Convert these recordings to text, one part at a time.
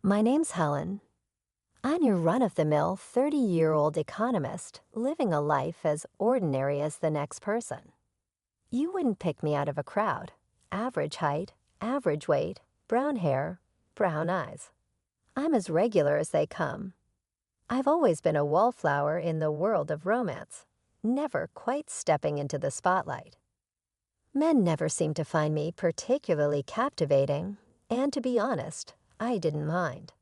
My name's Helen. I'm your run-of-the-mill 30-year-old economist living a life as ordinary as the next person. You wouldn't pick me out of a crowd. Average height, average weight, brown hair, brown eyes. I'm as regular as they come. I've always been a wallflower in the world of romance, never quite stepping into the spotlight. Men never seemed to find me particularly captivating, and to be honest, I didn't mind.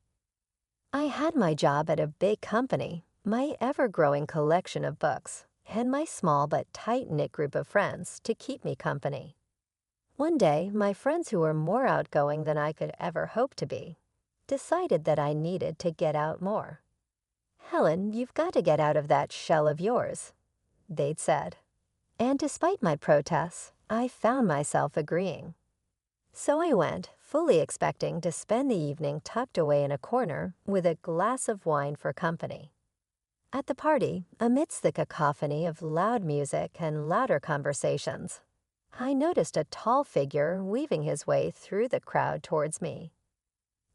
I had my job at a big company, my ever-growing collection of books, and my small but tight-knit group of friends to keep me company. One day, my friends who were more outgoing than I could ever hope to be, decided that I needed to get out more. "Helen, you've got to get out of that shell of yours," they'd said. And despite my protests, I found myself agreeing. So I went, fully expecting to spend the evening tucked away in a corner with a glass of wine for company. At the party, amidst the cacophony of loud music and louder conversations, I noticed a tall figure weaving his way through the crowd towards me.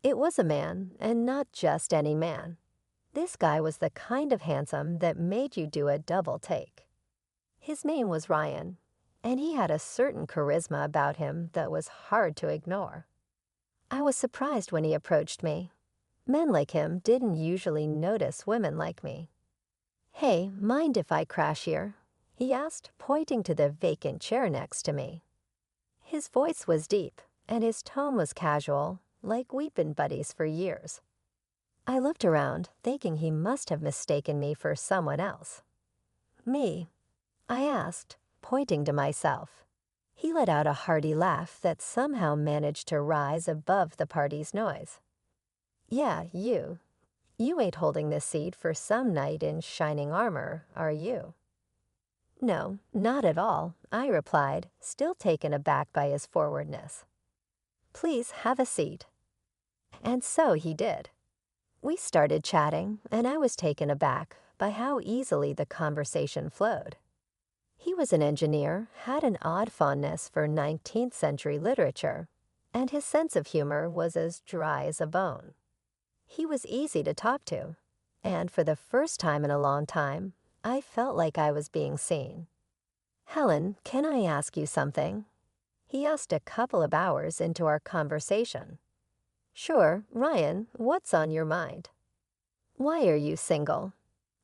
It was a man, and not just any man. This guy was the kind of handsome that made you do a double take. His name was Ryan, and he had a certain charisma about him that was hard to ignore. I was surprised when he approached me. Men like him didn't usually notice women like me. "Hey, mind if I crash here?" he asked, pointing to the vacant chair next to me. His voice was deep, and his tone was casual, like we'd been buddies for years. I looked around, thinking he must have mistaken me for someone else. "Me?" I asked, pointing to myself. He let out a hearty laugh that somehow managed to rise above the party's noise. "Yeah, you. You ain't holding this seat for some knight in shining armor, are you?" "No, not at all," I replied, still taken aback by his forwardness. "Please have a seat." And so he did. We started chatting, and I was taken aback by how easily the conversation flowed. He was an engineer, had an odd fondness for 19th century literature, and his sense of humor was as dry as a bone. He was easy to talk to, and for the first time in a long time, I felt like I was being seen. "Helen, can I ask you something?" he asked a couple of hours into our conversation. "Sure, Ryan, what's on your mind?" "Why are you single?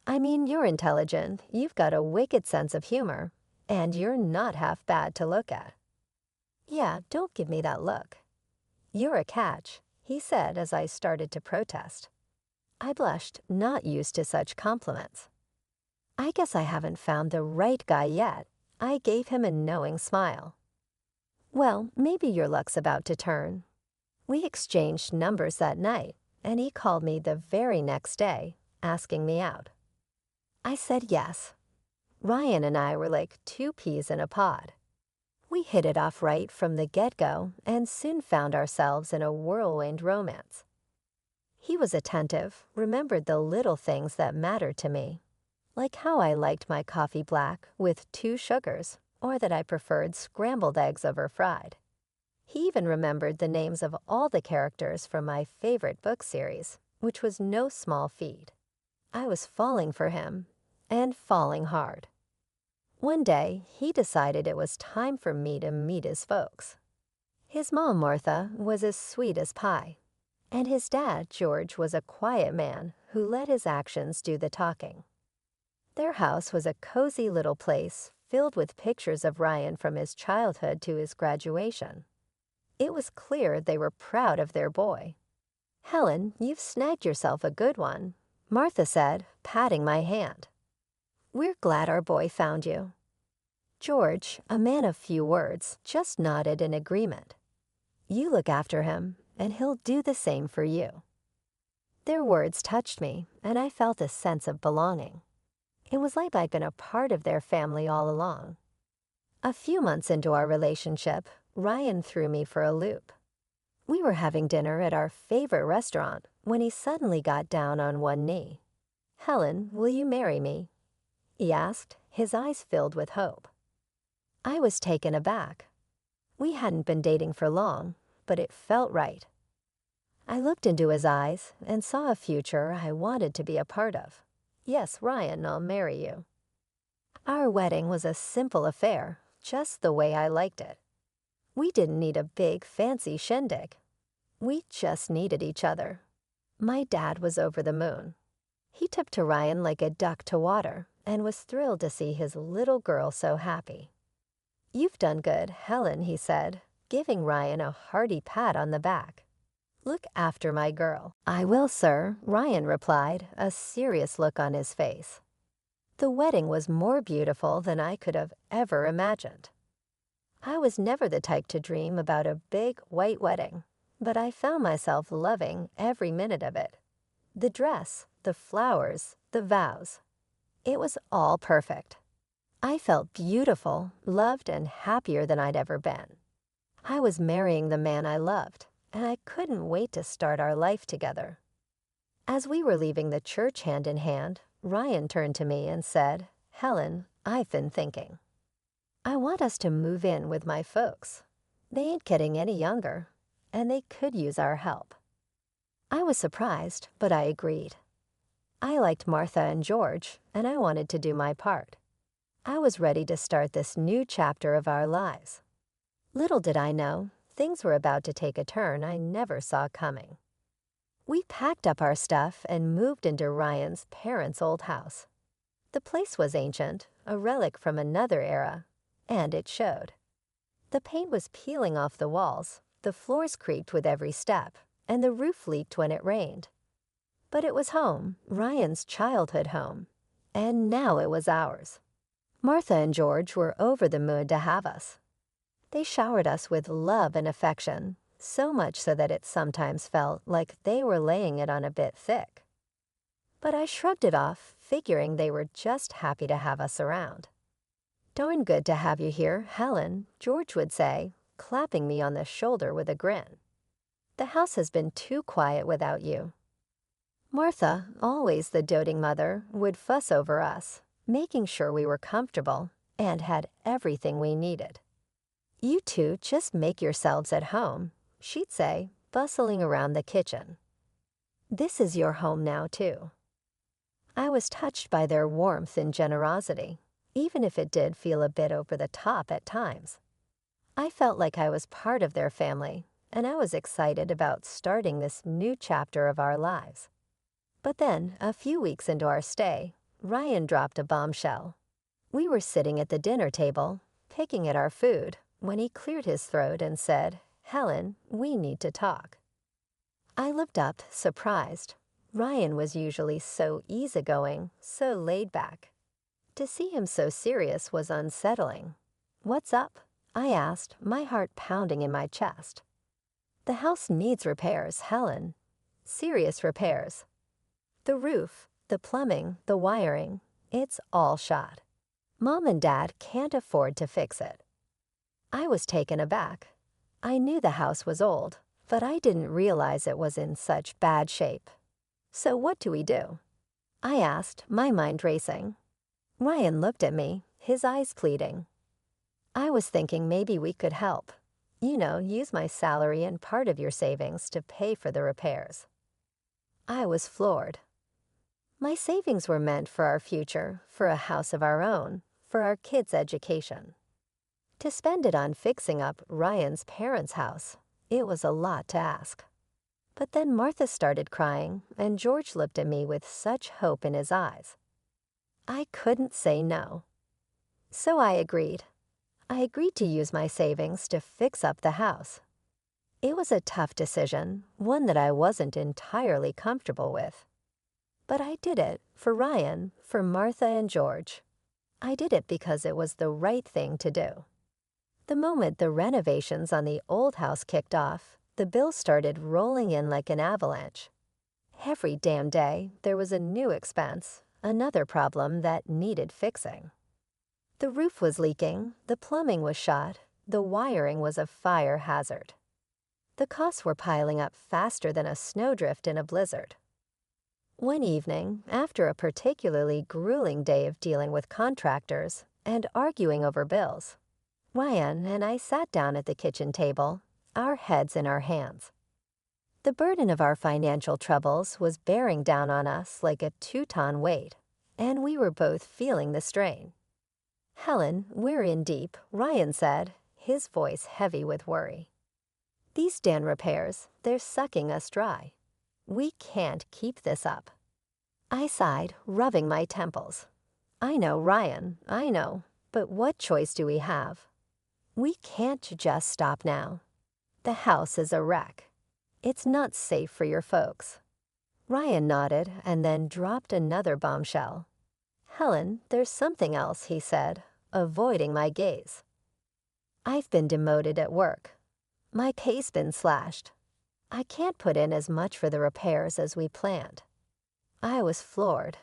I mean, you're intelligent, you've got a wicked sense of humor, and you're not half bad to look at." "Yeah, don't give me that look." "You're a catch," he said as I started to protest. I blushed, not used to such compliments. "I guess I haven't found the right guy yet." I gave him a knowing smile. "Well, maybe your luck's about to turn." We exchanged numbers that night, and he called me the very next day, asking me out. I said yes. Ryan and I were like two peas in a pod. We hit it off right from the get-go and soon found ourselves in a whirlwind romance. He was attentive, remembered the little things that mattered to me, like how I liked my coffee black with 2 sugars, or that I preferred scrambled eggs over fried. He even remembered the names of all the characters from my favorite book series, which was no small feat. I was falling for him, and falling hard. One day, he decided it was time for me to meet his folks. His mom, Martha, was as sweet as pie, and his dad, George, was a quiet man who let his actions do the talking. Their house was a cozy little place filled with pictures of Ryan from his childhood to his graduation. It was clear they were proud of their boy. "Helen, you've snagged yourself a good one," Martha said, patting my hand. "We're glad our boy found you." George, a man of few words, just nodded in agreement. "You look after him, and he'll do the same for you." Their words touched me, and I felt a sense of belonging. It was like I'd been a part of their family all along. A few months into our relationship, Ryan threw me for a loop. We were having dinner at our favorite restaurant when he suddenly got down on one knee. "Helen, will you marry me?" he asked, his eyes filled with hope. I was taken aback. We hadn't been dating for long, but it felt right. I looked into his eyes and saw a future I wanted to be a part of. Yes, Ryan, I'll marry you. Our wedding was a simple affair, just the way I liked it. We didn't need a big, fancy shindig. We just needed each other. My dad was over the moon. He took to Ryan like a duck to water and was thrilled to see his little girl so happy. "You've done good, Helen," he said, giving Ryan a hearty pat on the back. "Look after my girl." "I will, sir," Ryan replied, a serious look on his face. The wedding was more beautiful than I could have ever imagined. I was never the type to dream about a big white wedding, but I found myself loving every minute of it. The dress, the flowers, the vows. It was all perfect. I felt beautiful, loved, and happier than I'd ever been. I was marrying the man I loved, and I couldn't wait to start our life together. As we were leaving the church hand in hand, Ryan turned to me and said, "Helen, I've been thinking. I want us to move in with my folks. They ain't getting any younger, and they could use our help." I was surprised, but I agreed. I liked Martha and George, and I wanted to do my part. I was ready to start this new chapter of our lives. Little did I know, things were about to take a turn I never saw coming. We packed up our stuff and moved into Ryan's parents' old house. The place was ancient, a relic from another era, and it showed. The paint was peeling off the walls, the floors creaked with every step, and the roof leaked when it rained. But it was home, Ryan's childhood home, and now it was ours. Martha and George were over the moon to have us. They showered us with love and affection, so much so that it sometimes felt like they were laying it on a bit thick. But I shrugged it off, figuring they were just happy to have us around. "Darn good to have you here, Helen," George would say, clapping me on the shoulder with a grin. "The house has been too quiet without you." Martha, always the doting mother, would fuss over us, making sure we were comfortable and had everything we needed. "You two just make yourselves at home," she'd say, bustling around the kitchen. "This is your home now, too." I was touched by their warmth and generosity, even if it did feel a bit over the top at times. I felt like I was part of their family, and I was excited about starting this new chapter of our lives. But then, a few weeks into our stay, Ryan dropped a bombshell. We were sitting at the dinner table, picking at our food, when he cleared his throat and said, "Helen, we need to talk." I looked up, surprised. Ryan was usually so easygoing, so laid back. To see him so serious was unsettling. "What's up?" I asked, my heart pounding in my chest. "The house needs repairs, Helen. Serious repairs. The roof, the plumbing, the wiring, it's all shot. Mom and Dad can't afford to fix it." I was taken aback. I knew the house was old, but I didn't realize it was in such bad shape. "So what do we do?" I asked, my mind racing. Ryan looked at me, his eyes pleading. "I was thinking maybe we could help. Use my salary and part of your savings to pay for the repairs." I was floored. My savings were meant for our future, for a house of our own, for our kids' education. To spend it on fixing up Ryan's parents' house, it was a lot to ask. But then Martha started crying, and George looked at me with such hope in his eyes. I couldn't say no. So I agreed. I agreed to use my savings to fix up the house. It was a tough decision, one that I wasn't entirely comfortable with. But I did it for Ryan, for Martha and George. I did it because it was the right thing to do. The moment the renovations on the old house kicked off, the bills started rolling in like an avalanche. Every damn day, there was a new expense, another problem that needed fixing. The roof was leaking, the plumbing was shot, the wiring was a fire hazard. The costs were piling up faster than a snowdrift in a blizzard. One evening, after a particularly grueling day of dealing with contractors and arguing over bills, Ryan and I sat down at the kitchen table, our heads in our hands. The burden of our financial troubles was bearing down on us like a 2-ton weight, and we were both feeling the strain. "Helen, we're in deep," Ryan said, his voice heavy with worry. "These den repairs, they're sucking us dry. We can't keep this up." I sighed, rubbing my temples. "I know, Ryan, I know, but what choice do we have? We can't just stop now. The house is a wreck. It's not safe for your folks." Ryan nodded and then dropped another bombshell. "Helen, there's something else," he said, avoiding my gaze. "I've been demoted at work. My pay's been slashed. I can't put in as much for the repairs as we planned." I was floored.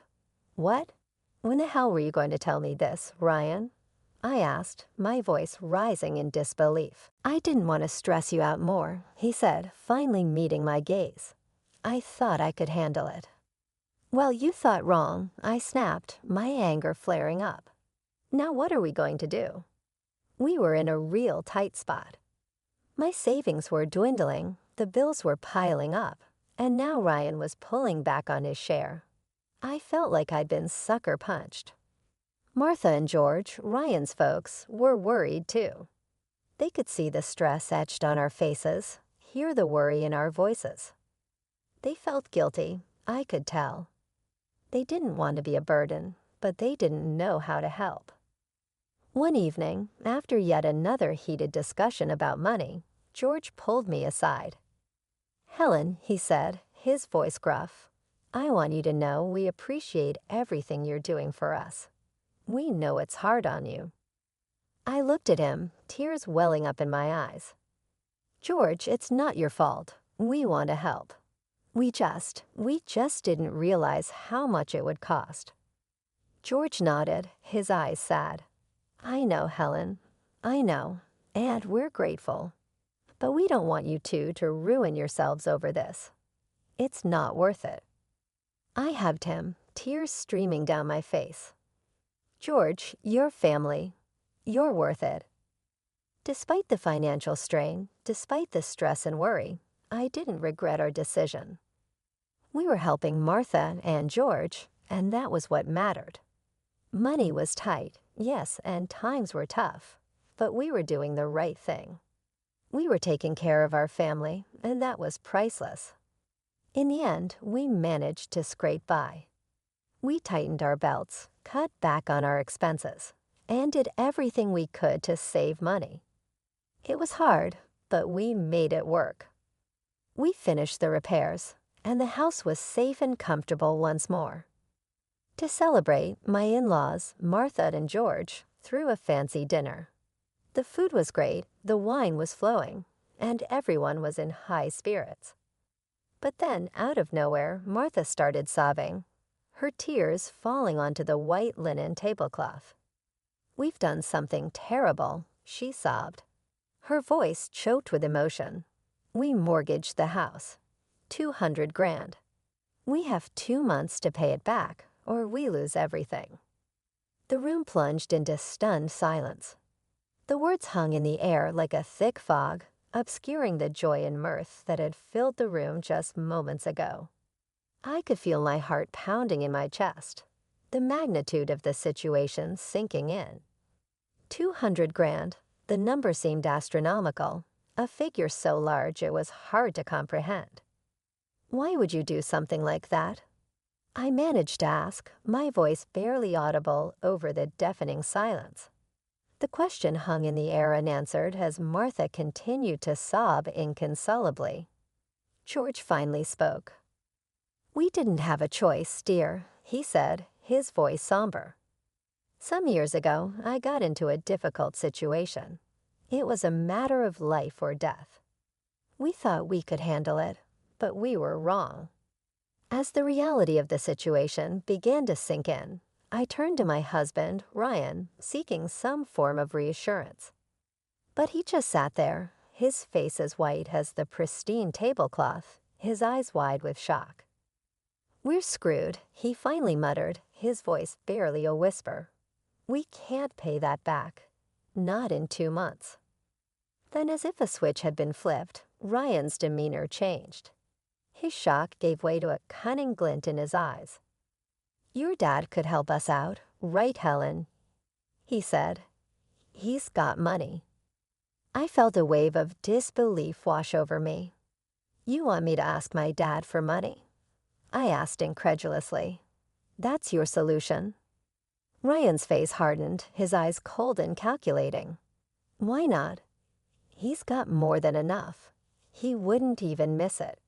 "What? When the hell were you going to tell me this, Ryan?" I asked, my voice rising in disbelief. "I didn't want to stress you out more," he said, finally meeting my gaze. "I thought I could handle it." "Well, you thought wrong," I snapped, my anger flaring up. "Now what are we going to do?" We were in a real tight spot. My savings were dwindling, the bills were piling up, and now Ryan was pulling back on his share. I felt like I'd been sucker punched. Martha and George, Ryan's folks, were worried too. They could see the stress etched on our faces, hear the worry in our voices. They felt guilty, I could tell. They didn't want to be a burden, but they didn't know how to help. One evening, after yet another heated discussion about money, George pulled me aside. "Helen," he said, his voice gruff, "I want you to know we appreciate everything you're doing for us. We know it's hard on you." I looked at him, tears welling up in my eyes. "George, it's not your fault. We want to help. We just didn't realize how much it would cost." George nodded, his eyes sad. "I know, Helen. I know, and we're grateful. But we don't want you two to ruin yourselves over this. It's not worth it." I hugged him, tears streaming down my face. "George, your family. You're worth it." Despite the financial strain, despite the stress and worry, I didn't regret our decision. We were helping Martha and George, and that was what mattered. Money was tight, yes, and times were tough, but we were doing the right thing. We were taking care of our family, and that was priceless. In the end, we managed to scrape by. We tightened our belts, cut back on our expenses, and did everything we could to save money. It was hard, but we made it work. We finished the repairs, and the house was safe and comfortable once more. To celebrate, my in-laws, Martha and George, threw a fancy dinner. The food was great, the wine was flowing, and everyone was in high spirits. But then, out of nowhere, Martha started sobbing, her tears falling onto the white linen tablecloth. "We've done something terrible," she sobbed. Her voice choked with emotion. "We mortgaged the house. 200 grand. We have 2 months to pay it back, or we lose everything." The room plunged into stunned silence. The words hung in the air like a thick fog, obscuring the joy and mirth that had filled the room just moments ago. I could feel my heart pounding in my chest, the magnitude of the situation sinking in. 200 grand, the number seemed astronomical, a figure so large it was hard to comprehend. "Why would you do something like that?" I managed to ask, my voice barely audible over the deafening silence. The question hung in the air unanswered as Martha continued to sob inconsolably. George finally spoke. "We didn't have a choice, dear," he said, his voice somber. "Some years ago, I got into a difficult situation. It was a matter of life or death. We thought we could handle it, but we were wrong." As the reality of the situation began to sink in, I turned to my husband, Ryan, seeking some form of reassurance. But he just sat there, his face as white as the pristine tablecloth, his eyes wide with shock. "We're screwed," he finally muttered, his voice barely a whisper. "We can't pay that back. Not in 2 months." Then, as if a switch had been flipped, Ryan's demeanor changed. His shock gave way to a cunning glint in his eyes. "Your dad could help us out, right, Helen?" he said. "He's got money." I felt a wave of disbelief wash over me. "You want me to ask my dad for money?" I asked incredulously. "That's your solution?" Ryan's face hardened, his eyes cold and calculating. "Why not? He's got more than enough. He wouldn't even miss it."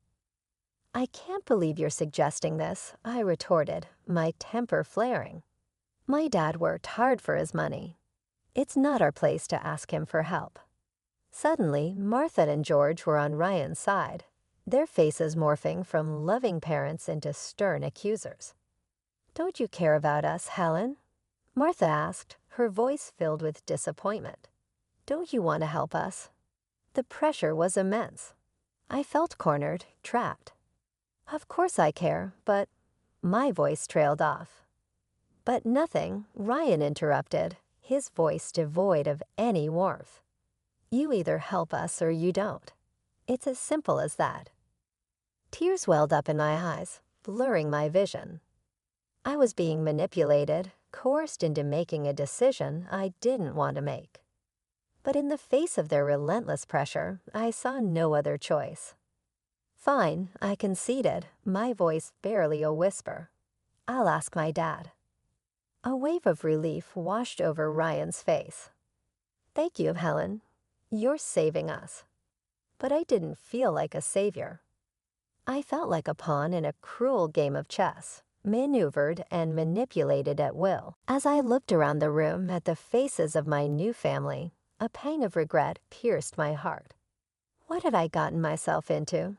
"I can't believe you're suggesting this," I retorted, my temper flaring. "My dad worked hard for his money. It's not our place to ask him for help." Suddenly, Martha and George were on Ryan's side, their faces morphing from loving parents into stern accusers. "Don't you care about us, Helen?" Martha asked, her voice filled with disappointment. "Don't you want to help us?" The pressure was immense. I felt cornered, trapped. "Of course I care, but—" My voice trailed off. "But nothing," Ryan interrupted, his voice devoid of any warmth. "You either help us or you don't. It's as simple as that." Tears welled up in my eyes, blurring my vision. I was being manipulated, coerced into making a decision I didn't want to make. But in the face of their relentless pressure, I saw no other choice. "Fine," I conceded, my voice barely a whisper. "I'll ask my dad." A wave of relief washed over Ryan's face. "Thank you, Helen. You're saving us." But I didn't feel like a savior. I felt like a pawn in a cruel game of chess, maneuvered and manipulated at will. As I looked around the room at the faces of my new family, a pang of regret pierced my heart. What had I gotten myself into?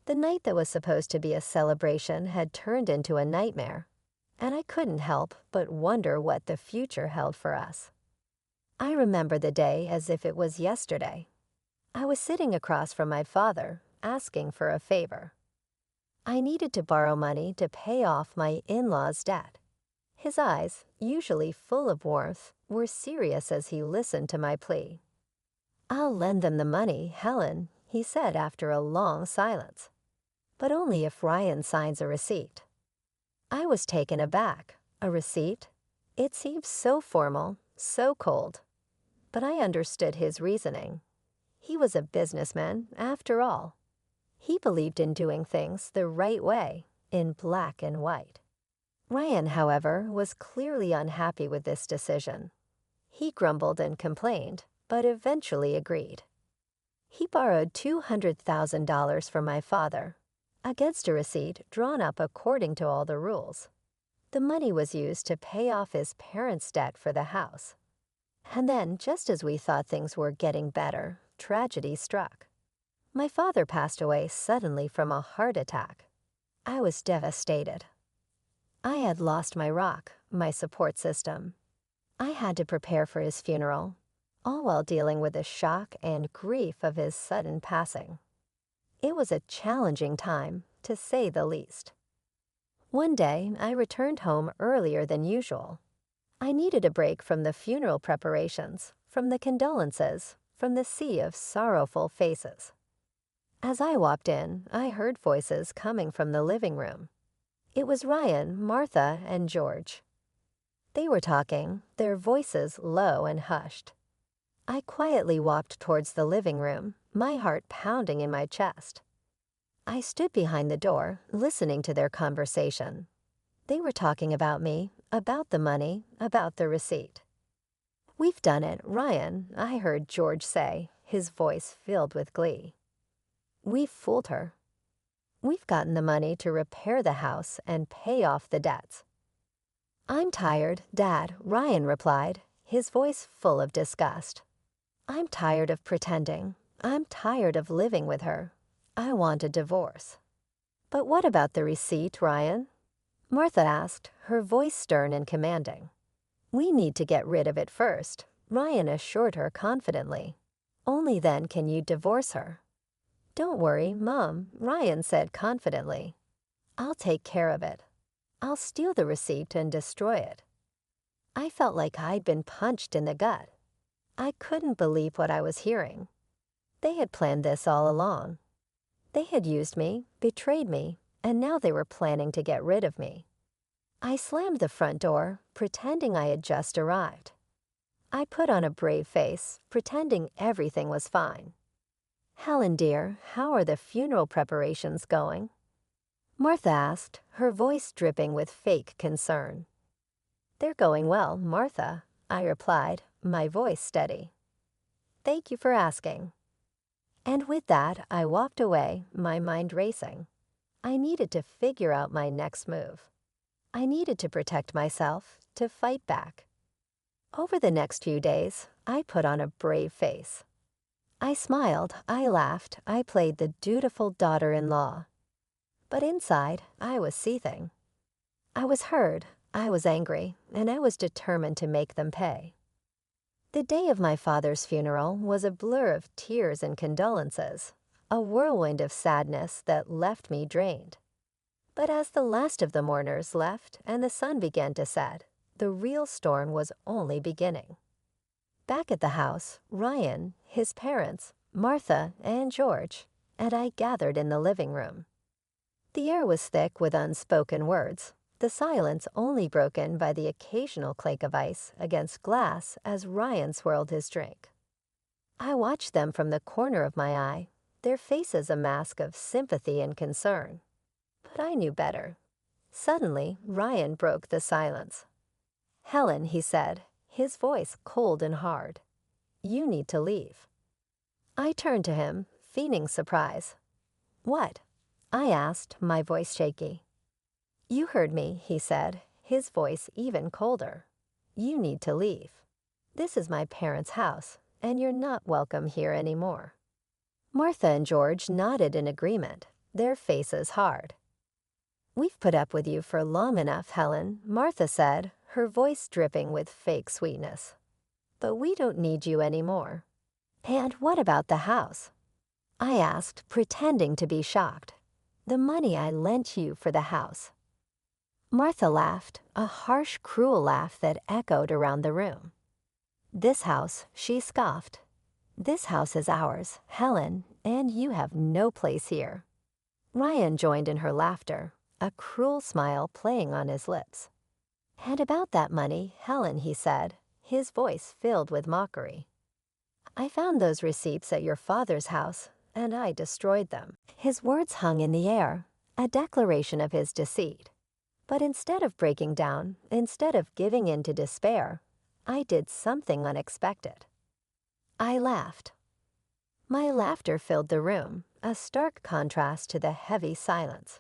The night that was supposed to be a celebration had turned into a nightmare, and I couldn't help but wonder what the future held for us. I remember the day as if it was yesterday. I was sitting across from my father, asking for a favor. I needed to borrow money to pay off my in-laws' debt. His eyes, usually full of warmth, were serious as he listened to my plea. "I'll lend them the money, Helen," he said after a long silence. "But only if Ryan signs a receipt." I was taken aback. A receipt? It seemed so formal, so cold. But I understood his reasoning. He was a businessman, after all. He believed in doing things the right way, in black and white. Ryan, however, was clearly unhappy with this decision. He grumbled and complained, but eventually agreed. He borrowed $200,000 from my father, against a receipt drawn up according to all the rules. The money was used to pay off his parents' debt for the house. And then, just as we thought things were getting better, tragedy struck. My father passed away suddenly from a heart attack. I was devastated. I had lost my rock, my support system. I had to prepare for his funeral, all while dealing with the shock and grief of his sudden passing. It was a challenging time, to say the least. One day, I returned home earlier than usual. I needed a break from the funeral preparations, from the condolences, from the sea of sorrowful faces. As I walked in, I heard voices coming from the living room. It was Ryan, Martha, and George. They were talking, their voices low and hushed. I quietly walked towards the living room, my heart pounding in my chest. I stood behind the door, listening to their conversation. They were talking about me, about the money, about the receipt. "We've done it, Ryan," I heard George say, his voice filled with glee. "We've fooled her. We've gotten the money to repair the house and pay off the debts." "I'm tired, Dad," Ryan replied, his voice full of disgust. "I'm tired of pretending. I'm tired of living with her. I want a divorce." "But what about the receipt, Ryan?" Martha asked, her voice stern and commanding. "We need to get rid of it first," Ryan assured her confidently. "Only then can you divorce her." "Don't worry, Mom," Ryan said confidently. "I'll take care of it. I'll steal the receipt and destroy it." I felt like I'd been punched in the gut. I couldn't believe what I was hearing. They had planned this all along. They had used me, betrayed me, and now they were planning to get rid of me. I slammed the front door, pretending I had just arrived. I put on a brave face, pretending everything was fine. "Helen, dear, how are the funeral preparations going?" Martha asked, her voice dripping with fake concern. "They're going well, Martha," I replied, my voice steady. "Thank you for asking." And with that, I walked away, my mind racing. I needed to figure out my next move. I needed to protect myself, to fight back. Over the next few days, I put on a brave face. I smiled, I laughed, I played the dutiful daughter-in-law. But inside, I was seething. I was hurt, I was angry, and I was determined to make them pay. The day of my father's funeral was a blur of tears and condolences, a whirlwind of sadness that left me drained. But as the last of the mourners left and the sun began to set, the real storm was only beginning. Back at the house, Ryan, his parents, Martha, and George, and I gathered in the living room. The air was thick with unspoken words, the silence only broken by the occasional clink of ice against glass as Ryan swirled his drink. I watched them from the corner of my eye, their faces a mask of sympathy and concern. But I knew better. Suddenly, Ryan broke the silence. "Helen," he said, his voice cold and hard, "you need to leave." I turned to him, feigning surprise. "What?" I asked, my voice shaky. "You heard me," he said, his voice even colder. "You need to leave. This is my parents' house, and you're not welcome here anymore." Martha and George nodded in agreement, their faces hard. "We've put up with you for long enough, Helen," Martha said, her voice dripping with fake sweetness. "But we don't need you anymore." "And what about the house?" I asked, pretending to be shocked. "The money I lent you for the house." Martha laughed, a harsh, cruel laugh that echoed around the room. "This house," she scoffed. "This house is ours, Helen, and you have no place here." Ryan joined in her laughter, a cruel smile playing on his lips. "And about that money, Helen," he said, his voice filled with mockery. "I found those receipts at your father's house, and I destroyed them." His words hung in the air, a declaration of his deceit. But instead of breaking down, instead of giving in to despair, I did something unexpected. I laughed. My laughter filled the room, a stark contrast to the heavy silence.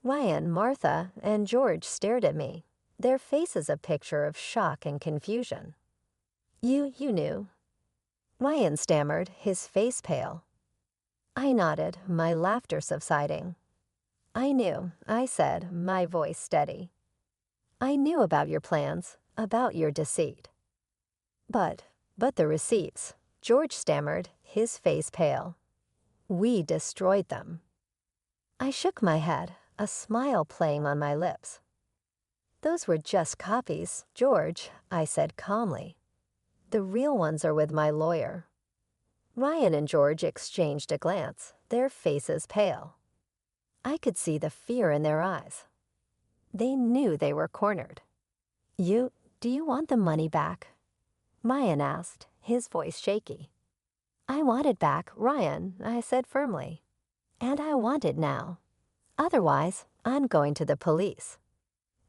Ryan, Martha, and George stared at me, their faces a picture of shock and confusion. You knew." Ryan stammered, his face pale. I nodded, my laughter subsiding. "I knew," I said, my voice steady. "I knew about your plans, about your deceit." But the receipts," George stammered, his face pale. "We destroyed them." I shook my head, a smile playing on my lips. "Those were just copies, George," I said calmly. "The real ones are with my lawyer." Ryan and George exchanged a glance, their faces pale. I could see the fear in their eyes. They knew they were cornered. Do you want the money back?" Ryan asked, his voice shaky. "I want it back, Ryan," I said firmly. "And I want it now. Otherwise, I'm going to the police."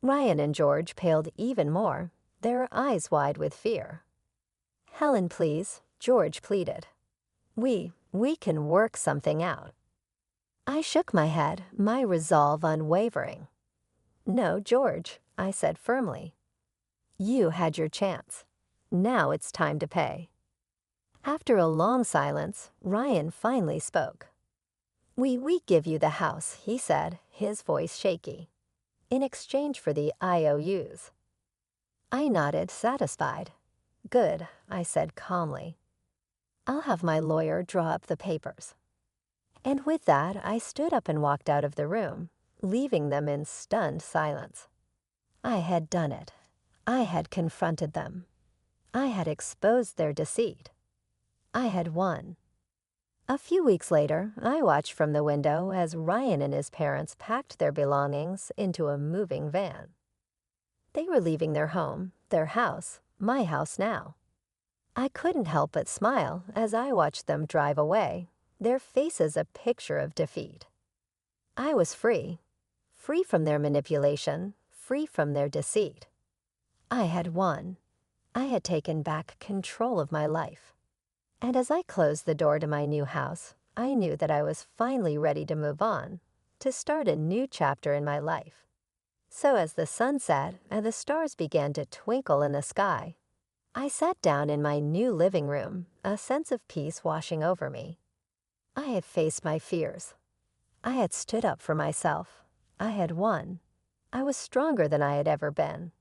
Ryan and George paled even more, their eyes wide with fear. "Helen, please," George pleaded. We can work something out." I shook my head, my resolve unwavering. "No, George," I said firmly. "You had your chance. Now it's time to pay." After a long silence, Ryan finally spoke. We give you the house," he said, his voice shaky, "in exchange for the IOUs." I nodded, satisfied. "Good," I said calmly. "I'll have my lawyer draw up the papers." And with that, I stood up and walked out of the room, leaving them in stunned silence. I had done it. I had confronted them. I had exposed their deceit. I had won. A few weeks later, I watched from the window as Ryan and his parents packed their belongings into a moving van. They were leaving their home, their house, my house now. I couldn't help but smile as I watched them drive away, their faces a picture of defeat. I was free, free from their manipulation, free from their deceit. I had won. I had taken back control of my life. And as I closed the door to my new house, I knew that I was finally ready to move on, to start a new chapter in my life. So as the sun set and the stars began to twinkle in the sky, I sat down in my new living room, a sense of peace washing over me. I had faced my fears. I had stood up for myself. I had won. I was stronger than I had ever been.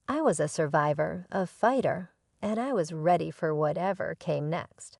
I was a survivor, a fighter, and I was ready for whatever came next.